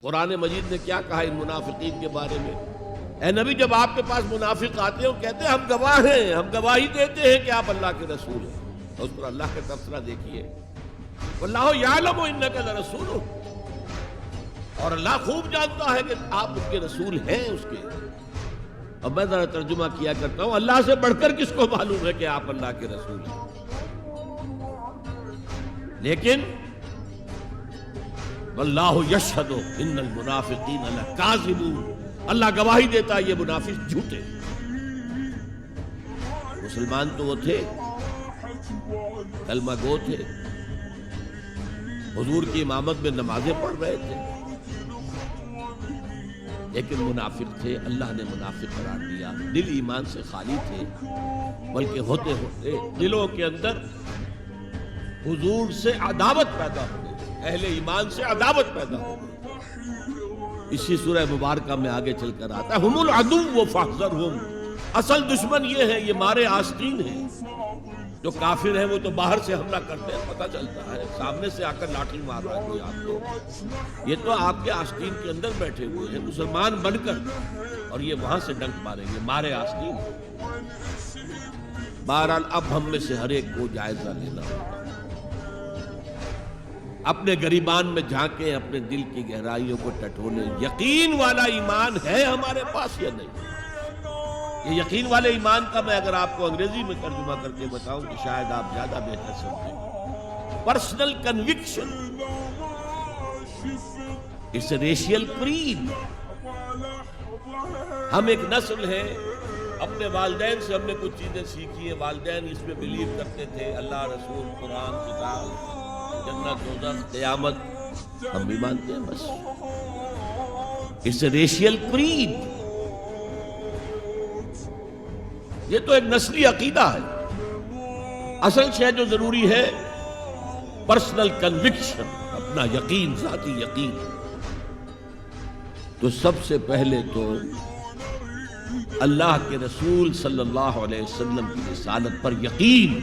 قرآن مجید نے کیا کہا ان منافقین کے بارے میں؟ اے نبی، جب آپ کے پاس منافق آتے ہیں وہ کہتے ہیں ہم گواہ ہیں، ہم گواہی دیتے ہیں کہ آپ اللہ کے رسول ہیں. اور اس پر اللہ کا تبصرہ دیکھیے، واللہ یعلم انک لرسولہ، اور اللہ خوب جانتا ہے کہ آپ اس کے رسول ہیں اس کے. اب میں ذرا ترجمہ کیا کرتا ہوں، اللہ سے بڑھ کر کس کو معلوم ہے کہ آپ اللہ کے رسول ہیں؟ لیکن واللہ یشہد ان المنافقین لکاذبون، اللہ گواہی دیتا ہے یہ منافق جھوٹے. مسلمان تو وہ تھے، کلمہ گو تھے، حضور کی امامت میں نمازیں پڑھ رہے تھے، لیکن منافق تھے. اللہ نے منافق قرار دیا. دل ایمان سے خالی تھے، بلکہ ہوتے ہوتے دلوں کے اندر حضور سے عداوت پیدا ہو گئی، اہل ایمان سے عداوت پیدا ہو گئی. اسی سورہ مبارکہ میں آگے چل کر آتا ہے ہم العدو فاحذرہم، اصل دشمن یہ ہے، یہ مارے آستین ہیں. جو کافر ہیں وہ تو باہر سے حملہ کرتے ہیں، پتہ چلتا ہے، سامنے سے آ کر لاٹھی مار رہا ہے کوئی آپ کو. یہ تو آپ کے آستین کے اندر بیٹھے ہوئے ہیں مسلمان بن کر، اور یہ وہاں سے ڈنک ماریں گے، مارے آستین. بہرحال اب ہم میں سے ہر ایک کو جائزہ لینا ہوگا، اپنے گریبان میں جھانکیں، اپنے دل کی گہرائیوں کو ٹٹولیں. یقین والا ایمان ہے ہمارے پاس یا نہیں؟ یہ یقین والے ایمان کا میں اگر آپ کو انگریزی میں ترجمہ کر کے بتاؤں تو شاید آپ زیادہ بہتر سمجھیں. Personal connection, it's a racial creed. ہم ایک نسل ہے، اپنے والدین سے ہم نے کچھ چیزیں سیکھی ہیں، والدین اس میں بلیو کرتے تھے، اللہ، رسول، قرآن، کتاب، جنت، دوزخ، قیامت، ہم بھی مانتے ہیں. بس اٹس اے ریشیل کریڈ. یہ تو ایک نسلی عقیدہ ہے. اصل شے جو ضروری ہے پرسنل کنوکشن، اپنا یقین، ذاتی یقین. تو سب سے پہلے تو اللہ کے رسول صلی اللہ علیہ وسلم کی رسالت پر یقین.